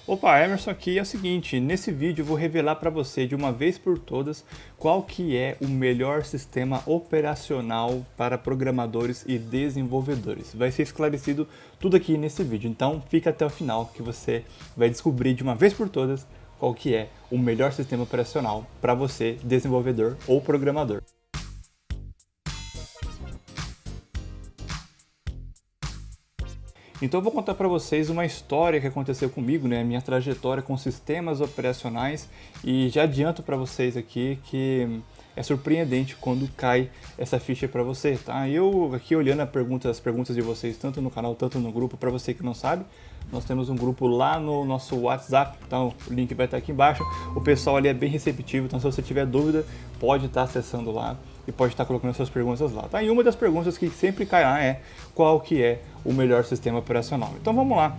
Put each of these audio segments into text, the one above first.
Opa, Emerson aqui. É o seguinte, nesse vídeo eu vou revelar para você de uma vez por todas qual que é o melhor sistema operacional para programadores e desenvolvedores. Vai ser esclarecido tudo aqui nesse vídeo, então fica até o final que você vai descobrir de uma vez por todas qual que é o melhor sistema operacional para você, desenvolvedor ou programador. Então eu vou contar para vocês uma história que aconteceu comigo, né, minha trajetória com sistemas operacionais, e já adianto para vocês aqui que é surpreendente quando cai essa ficha para você, tá? Eu aqui olhando as perguntas de vocês tanto no canal, tanto no grupo, para você que não sabe, nós temos um grupo lá no nosso WhatsApp, então o link vai estar aqui embaixo. O pessoal ali é bem receptivo, então se você tiver dúvida, pode estar acessando lá e pode estar colocando suas perguntas lá, tá? E uma das perguntas que sempre cai lá é qual que é o melhor sistema operacional. Então vamos lá.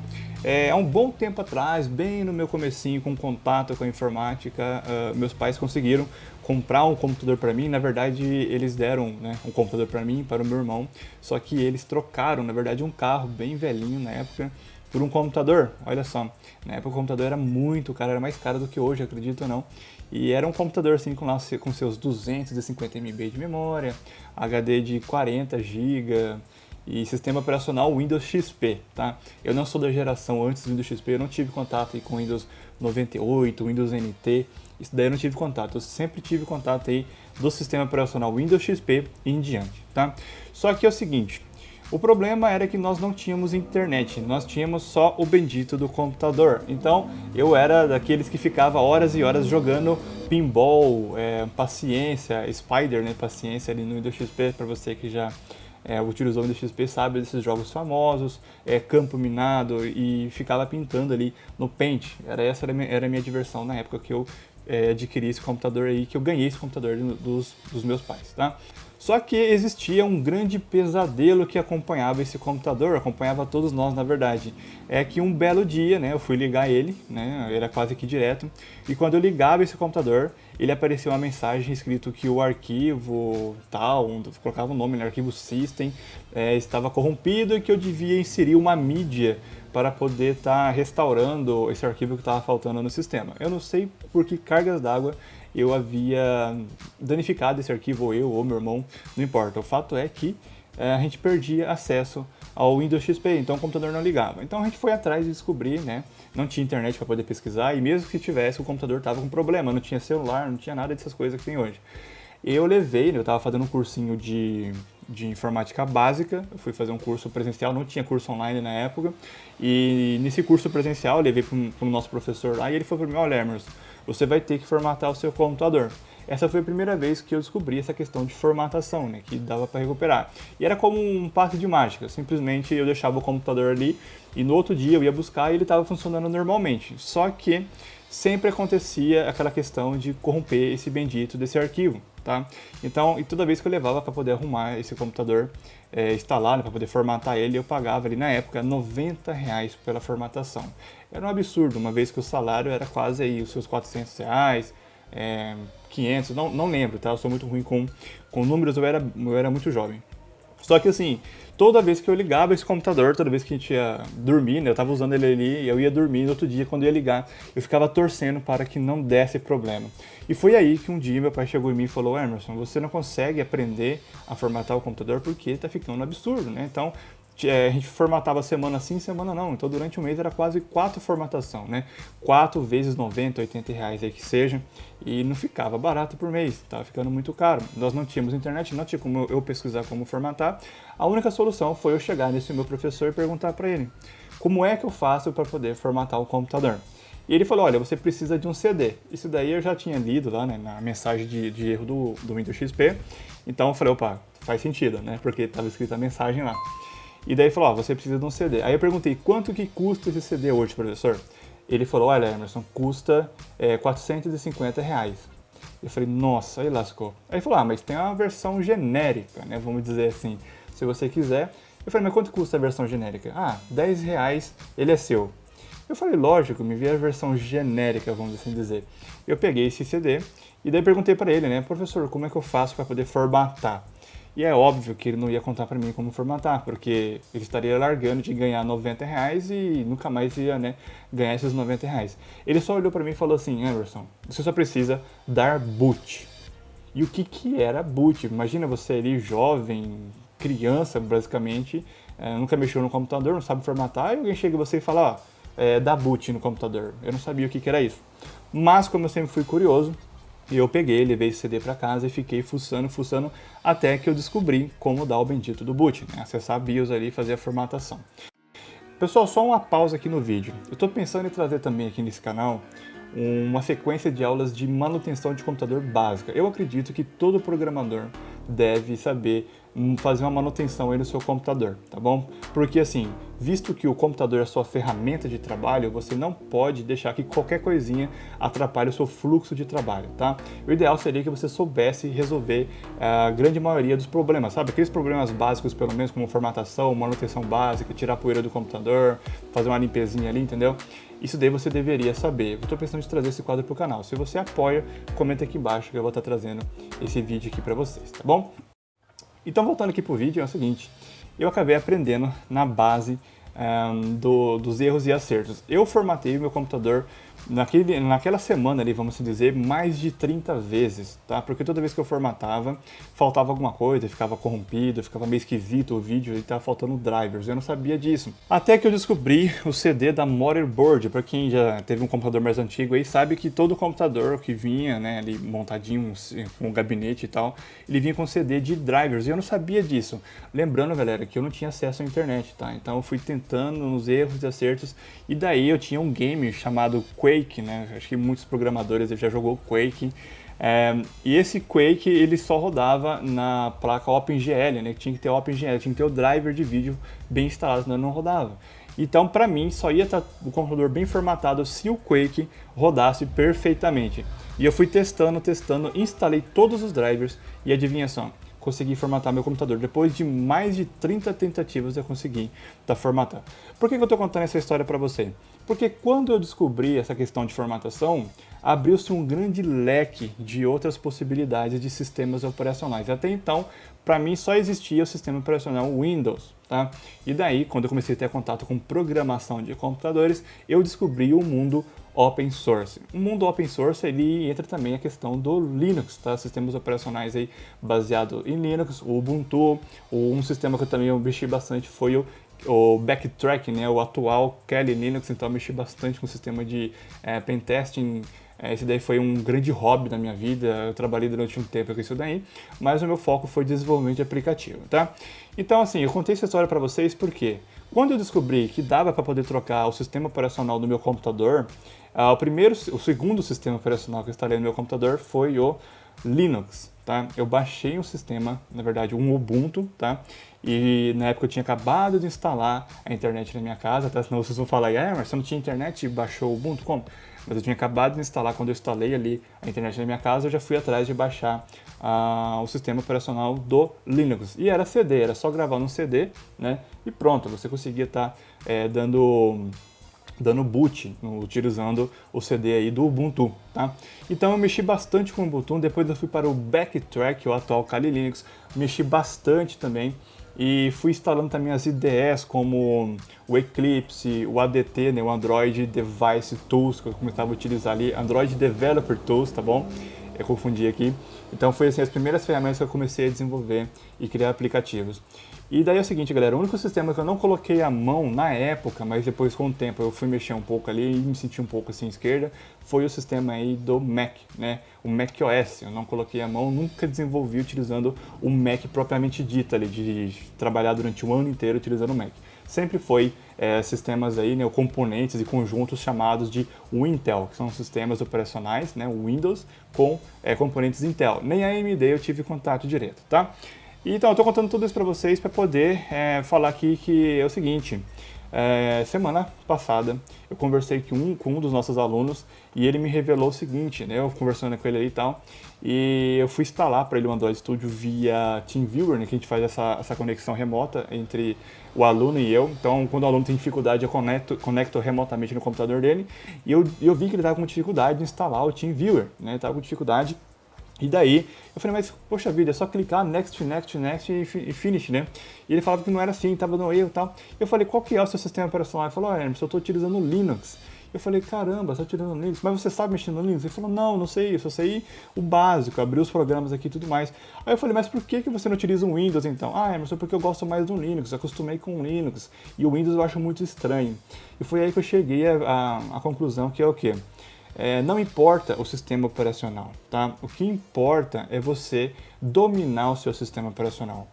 Há um bom tempo atrás, bem no meu comecinho com contato com a informática, meus pais conseguiram comprar um computador para mim. Na verdade, eles deram, né, um computador para mim e para o meu irmão, só que eles trocaram, na verdade, um carro bem velhinho na época por um computador. Olha só, na época o computador era muito caro, era mais caro do que hoje, acredito ou não. E era um computador assim com seus 250 MB de memória, HD de 40 GB e sistema operacional Windows XP, tá? Eu não sou da geração antes do Windows XP, eu não tive contato aí com Windows 98, Windows NT, isso daí eu não tive contato. Eu sempre tive contato aí do sistema operacional Windows XP e em diante, tá? Só que é o seguinte, o problema era que nós não tínhamos internet, nós tínhamos só o bendito do computador. Então eu era daqueles que ficava horas e horas jogando pinball, paciência, Spider, né? Paciência ali no Windows XP, para você que já utilizou o Windows XP sabe desses jogos famosos, campo minado, e ficava pintando ali no Paint. Essa era a minha diversão na época que eu adquiri esse computador aí, que eu ganhei esse computador dos meus pais, tá? Só que existia um grande pesadelo que acompanhava esse computador, acompanhava todos nós na verdade. É que um belo dia, né, eu fui ligar ele, né, era quase que direto, e quando eu ligava esse computador, ele apareceu uma mensagem escrito que o arquivo tal, colocava o nome no arquivo system, estava corrompido e que eu devia inserir uma mídia para poder estar restaurando esse arquivo que estava faltando no sistema. Eu não sei por que cargas d'água eu havia danificado esse arquivo, ou eu ou meu irmão, não importa. O fato é que a gente perdia acesso ao Windows XP, então o computador não ligava. Então a gente foi atrás de descobrir, né? Não tinha internet para poder pesquisar, e mesmo que tivesse, o computador estava com problema, não tinha celular, não tinha nada dessas coisas que tem hoje. Eu levei, né, eu estava fazendo um cursinho de informática básica, eu fui fazer um curso presencial, não tinha curso online na época, e nesse curso presencial eu levei para o nosso professor lá, e ele falou para mim, olha, Emerson, você vai ter que formatar o seu computador. Essa foi a primeira vez que eu descobri essa questão de formatação, né, que dava para recuperar. E era como um passe de mágica, simplesmente eu deixava o computador ali e no outro dia eu ia buscar e ele estava funcionando normalmente. Só que sempre acontecia aquela questão de corromper esse bendito desse arquivo, tá? Então, e toda vez que eu levava para poder arrumar esse computador, instalar, né, para poder formatar ele, eu pagava ali na época R$ 90 pela formatação. Era um absurdo, uma vez que o salário era quase aí os seus R$ 400, 500, não lembro, tá? Eu sou muito ruim com números, eu era muito jovem. Só que assim, toda vez que eu ligava esse computador, toda vez que a gente ia dormir, né, eu tava usando ele ali, eu ia dormir, no outro dia, quando eu ia ligar, eu ficava torcendo para que não desse problema. E foi aí que um dia meu pai chegou em mim e falou, Emerson, você não consegue aprender a formatar o computador porque tá ficando um absurdo, né? Então, a gente formatava semana sim, semana não. Então, durante um mês era quase 4 formatação, né? 4 vezes 90, R$ 80 aí que seja. E não ficava barato por mês, estava ficando muito caro. Nós não tínhamos internet, não tinha como eu pesquisar como formatar. A única solução foi eu chegar nesse meu professor e perguntar para ele como é que eu faço para poder formatar o computador. E ele falou, olha, você precisa de um CD. Isso daí eu já tinha lido lá, né, na mensagem de erro do Windows XP. Então eu falei, opa, faz sentido, né? Porque estava escrita a mensagem lá. E daí ele falou, você precisa de um CD. Aí eu perguntei, quanto que custa esse CD hoje, professor? Ele falou, olha, Emerson, custa R$ 450. Eu falei, nossa, aí lascou. Aí ele falou, mas tem uma versão genérica, né, vamos dizer assim, se você quiser. Eu falei, mas quanto custa a versão genérica? R$ 10, ele é seu. Eu falei, lógico, me vi a versão genérica, vamos assim dizer. Eu peguei esse CD e daí perguntei para ele, né, professor, como é que eu faço para poder formatar? E é óbvio que ele não ia contar para mim como formatar, porque ele estaria largando de ganhar R$ 90 e nunca mais ia, né, ganhar esses R$ 90. Ele só olhou para mim e falou assim: Emerson, você só precisa dar boot. E o que era boot? Imagina você ali, jovem, criança, basicamente, nunca mexeu no computador, não sabe formatar, e alguém chega em você e fala, dá boot no computador. Eu não sabia o que era isso. Mas, como eu sempre fui curioso, eu peguei, levei esse CD para casa e fiquei fuçando, até que eu descobri como dar o bendito do boot, né? Acessar a BIOS ali e fazer a formatação. Pessoal, só uma pausa aqui no vídeo. Eu estou pensando em trazer também aqui nesse canal uma sequência de aulas de manutenção de computador básica. Eu acredito que todo programador deve saber fazer uma manutenção aí no seu computador, tá bom? Porque assim, visto que o computador é a sua ferramenta de trabalho, você não pode deixar que qualquer coisinha atrapalhe o seu fluxo de trabalho, tá? O ideal seria que você soubesse resolver a grande maioria dos problemas, sabe? Aqueles problemas básicos, pelo menos, como formatação, manutenção básica, tirar a poeira do computador, fazer uma limpezinha ali, entendeu? Isso daí você deveria saber. Eu estou pensando em trazer esse quadro para o canal. Se você apoia, comenta aqui embaixo que eu vou estar trazendo esse vídeo aqui para vocês, tá bom? Então, voltando aqui pro vídeo, é o seguinte, eu acabei aprendendo na base dos erros e acertos. Eu formatei o meu computador naquela semana ali, vamos dizer, mais de 30 vezes, tá? Porque toda vez que eu formatava, faltava alguma coisa, ficava corrompido, ficava meio esquisito o vídeo e tava faltando drivers. Eu não sabia disso. Até que eu descobri o CD da motherboard. Para quem já teve um computador mais antigo aí, sabe que todo computador que vinha, né, ali montadinho com um gabinete e tal, ele vinha com CD de drivers. E eu não sabia disso. Lembrando, galera, que eu não tinha acesso à internet, tá? Então eu fui tentando nos erros e acertos. E daí eu tinha um game chamado Quake, né? Acho que muitos programadores já jogou Quake. E esse Quake ele só rodava na placa OpenGL, né? Tinha que ter OpenGL, tinha que ter o driver de vídeo bem instalado, senão não rodava. Então, para mim, só ia estar o computador bem formatado se o Quake rodasse perfeitamente. E eu fui testando, instalei todos os drivers e adivinha só, consegui formatar meu computador. Depois de mais de 30 tentativas eu consegui formatar. Por que eu estou contando essa história para você? Porque quando eu descobri essa questão de formatação, abriu-se um grande leque de outras possibilidades de sistemas operacionais. Até então, para mim só existia o sistema operacional Windows, tá? E daí, quando eu comecei a ter contato com programação de computadores, eu descobri o mundo open source. O mundo open source, ele entra também a questão do Linux, tá? Sistemas operacionais aí baseado em Linux, o Ubuntu, um sistema que eu também mexi bastante foi o Backtrack, né? O atual Kali Linux, então eu mexi bastante com o sistema de pentesting. Esse daí foi um grande hobby da minha vida, eu trabalhei durante um tempo com isso daí, mas o meu foco foi desenvolvimento de aplicativo, tá? Então assim, eu contei essa história para vocês porque quando eu descobri que dava para poder trocar o sistema operacional do meu computador, o segundo sistema operacional que eu instalei no meu computador foi o Linux, tá? Eu baixei um sistema, na verdade um Ubuntu, tá? E na época eu tinha acabado de instalar a internet na minha casa, até senão vocês vão falar, mas você não tinha internet e baixou o Ubuntu? Como? Mas eu tinha acabado de instalar, quando eu instalei ali a internet na minha casa, eu já fui atrás de baixar o sistema operacional do Linux. E era CD, era só gravar no CD, né? E pronto, você conseguia estar dando boot, utilizando o CD aí do Ubuntu, tá? Então eu mexi bastante com o Ubuntu, depois eu fui para o Backtrack, o atual Kali Linux, mexi bastante também. E fui instalando também as IDEs como o Eclipse, o ADT, né, o Android Device Tools, que eu começava a utilizar ali, Android Developer Tools, tá bom? Eu confundi aqui. Então foi assim, as primeiras ferramentas que eu comecei a desenvolver e criar aplicativos. E daí é o seguinte, galera, o único sistema que eu não coloquei a mão na época, mas depois com o tempo eu fui mexer um pouco ali e me senti um pouco assim esquerda, foi o sistema aí do Mac, né? O macOS. Eu não coloquei a mão, nunca desenvolvi utilizando o Mac propriamente dito ali, de trabalhar durante o ano inteiro utilizando o Mac. Sempre foi sistemas aí, né, componentes e conjuntos chamados de Intel, que são sistemas operacionais, né, o Windows, com componentes Intel. Nem a AMD eu tive contato direto, tá? Então, eu estou contando tudo isso para vocês para poder falar aqui que é o seguinte, semana passada eu conversei com um dos nossos alunos e ele me revelou o seguinte, né, eu conversando com ele ali e tal, e eu fui instalar para ele o Android Studio via TeamViewer, né, que a gente faz essa conexão remota entre o aluno e eu. Então, quando o aluno tem dificuldade, eu conecto remotamente no computador dele, e eu vi que ele estava com dificuldade de instalar o TeamViewer, né, estava com dificuldade. E daí, eu falei, mas poxa vida, é só clicar next, next, next e finish, né? E ele falava que não era assim, tava no erro e tal. Eu falei, qual que é o seu sistema operacional? Ele falou, Emerson, eu tô utilizando o Linux. Eu falei, caramba, você tá utilizando o Linux, mas você sabe mexer no Linux? Ele falou, não sei, eu só sei o básico, abrir os programas aqui e tudo mais. Aí eu falei, mas por que você não utiliza o Windows então? Emerson, porque eu gosto mais do Linux, eu acostumei com o Linux, e o Windows eu acho muito estranho. E foi aí que eu cheguei à conclusão que é o quê? Não importa o sistema operacional, tá? O que importa é você dominar o seu sistema operacional.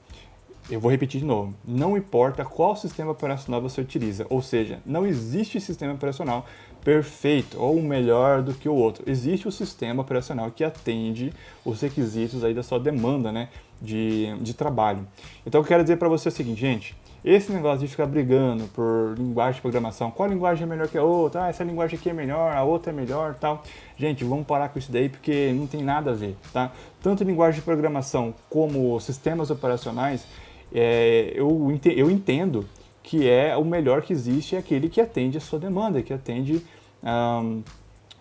Eu vou repetir de novo. Não importa qual sistema operacional você utiliza, ou seja, não existe sistema operacional perfeito ou melhor do que o outro. Existe o sistema operacional que atende os requisitos aí da sua demanda, né, de trabalho. Então eu quero dizer para você o seguinte, gente. Esse negócio de ficar brigando por linguagem de programação, qual linguagem é melhor que a outra, essa linguagem aqui é melhor, a outra é melhor, tal. Gente, vamos parar com isso daí porque não tem nada a ver, tá? Tanto linguagem de programação como sistemas operacionais, eu entendo que o melhor que existe é aquele que atende a sua demanda, que atende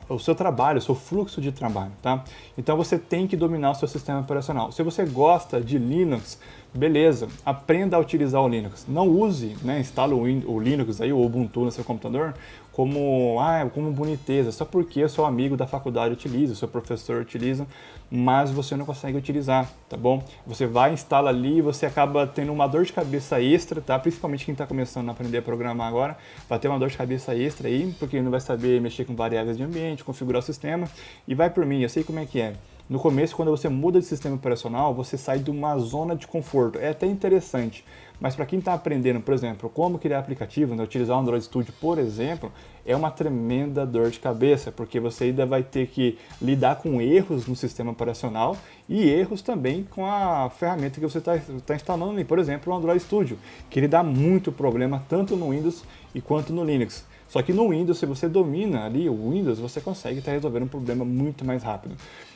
o seu trabalho, o seu fluxo de trabalho, tá? Então você tem que dominar o seu sistema operacional. Se você gosta de Linux, beleza, aprenda a utilizar o Linux. Não use, né, instale o Linux aí, o Ubuntu no seu computador como boniteza, só porque o seu amigo da faculdade utiliza, o seu professor utiliza, mas você não consegue utilizar, tá bom? Você vai, instala ali e você acaba tendo uma dor de cabeça extra, tá? Principalmente quem está começando a aprender a programar agora, vai ter uma dor de cabeça extra aí, porque não vai saber mexer com variáveis de ambiente, configurar o sistema, e vai por mim, eu sei como é que é. No começo, quando você muda de sistema operacional, você sai de uma zona de conforto. É até interessante, mas para quem está aprendendo, por exemplo, como criar aplicativo, né, utilizar o Android Studio, por exemplo, é uma tremenda dor de cabeça, porque você ainda vai ter que lidar com erros no sistema operacional e erros também com a ferramenta que você está instalando ali, por exemplo, o Android Studio, que ele dá muito problema tanto no Windows quanto no Linux. Só que no Windows, se você domina ali o Windows, você consegue estar resolvendo um problema muito mais rápido.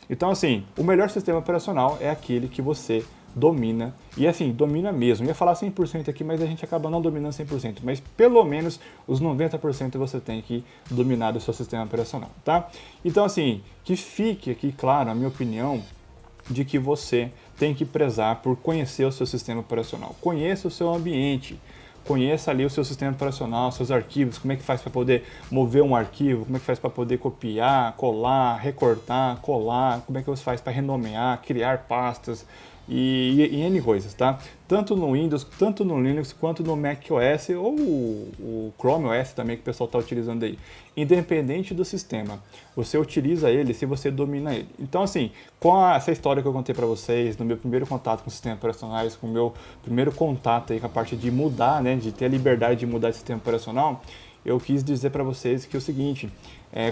Então, assim, o melhor sistema operacional é aquele que você domina, e assim, domina mesmo. Eu ia falar 100% aqui, mas a gente acaba não dominando 100%, mas pelo menos os 90% você tem que dominar do seu sistema operacional, tá? Então, assim, que fique aqui claro a minha opinião de que você tem que prezar por conhecer o seu sistema operacional. Conheça o seu ambiente. Conheça ali o seu sistema operacional, seus arquivos, como é que faz para poder mover um arquivo, como é que faz para poder copiar, colar, recortar, colar, como é que você faz para renomear, criar pastas e N coisas, tá? Tanto no Windows, tanto no Linux, quanto no macOS ou o Chrome OS também que o pessoal está utilizando aí. Independente do sistema, você utiliza ele se você domina ele. Então, assim, essa história que eu contei para vocês, no meu primeiro contato com sistemas operacionais, com o meu primeiro contato aí com a parte de mudar, né, de ter a liberdade de mudar de sistema operacional, eu quis dizer para vocês que é o seguinte,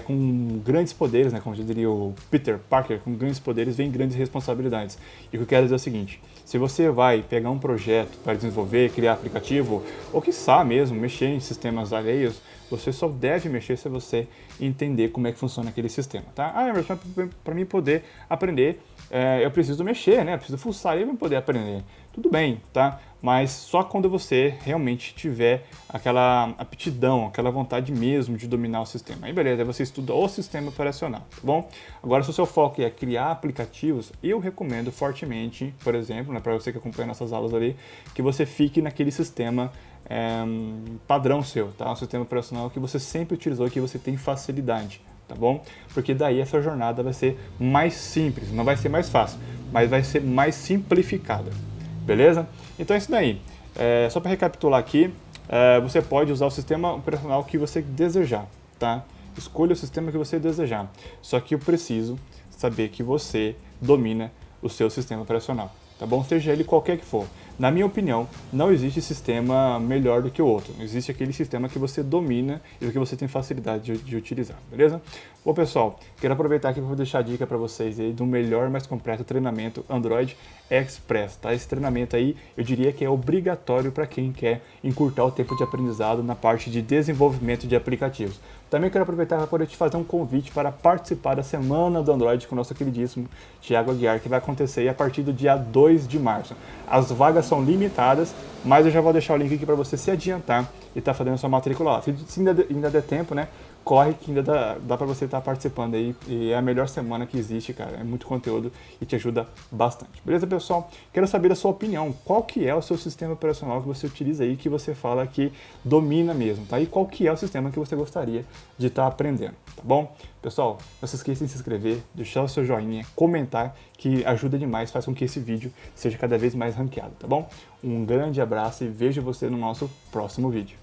com grandes poderes, né, como diria o Peter Parker, com grandes poderes vem grandes responsabilidades. E o que eu quero dizer é o seguinte, se você vai pegar um projeto para desenvolver, criar aplicativo, ou quiçá mesmo mexer em sistemas alheios, você só deve mexer se você entender como é que funciona aquele sistema, tá? Mas para mim poder aprender, eu preciso mexer, né? Eu preciso fuçar para poder aprender. Tudo bem, tá? Mas só quando você realmente tiver aquela aptidão, aquela vontade mesmo de dominar o sistema. Aí beleza, aí você estuda o sistema operacional, tá bom? Agora, se o seu foco é criar aplicativos, eu recomendo fortemente, por exemplo, né, para você que acompanha nossas aulas ali, que você fique naquele sistema padrão seu, tá? Um sistema operacional que você sempre utilizou, que você tem facilidade, tá bom? Porque daí essa jornada vai ser mais simples, não vai ser mais fácil, mas vai ser mais simplificada, beleza? Então é isso daí. Só para recapitular aqui, você pode usar o sistema operacional que você desejar, tá? Escolha o sistema que você desejar. Só que eu preciso saber que você domina o seu sistema operacional, tá bom? Seja ele qualquer que for. Na minha opinião, não existe sistema melhor do que o outro. Existe aquele sistema que você domina e que você tem facilidade de utilizar, beleza? Bom, pessoal, quero aproveitar aqui para deixar a dica para vocês aí do melhor, mais completo treinamento Android Express, tá? Esse treinamento aí, eu diria que é obrigatório para quem quer encurtar o tempo de aprendizado na parte de desenvolvimento de aplicativos. Também quero aproveitar para poder te fazer um convite para participar da Semana do Android com o nosso queridíssimo Thiago Aguiar, que vai acontecer a partir do dia 2 de março. As vagas são limitadas, mas eu já vou deixar o link aqui para você se adiantar e estar fazendo a sua matrícula lá. Se ainda der tempo, né? corre que ainda dá pra você estar participando aí, e é a melhor semana que existe, cara, é muito conteúdo e te ajuda bastante. Beleza, pessoal? Quero saber a sua opinião, qual que é o seu sistema operacional que você utiliza aí, que você fala que domina mesmo, tá? E qual que é o sistema que você gostaria de estar aprendendo, tá bom? Pessoal, não se esqueça de se inscrever, deixar o seu joinha, comentar, que ajuda demais, faz com que esse vídeo seja cada vez mais ranqueado, tá bom? Um grande abraço e vejo você no nosso próximo vídeo.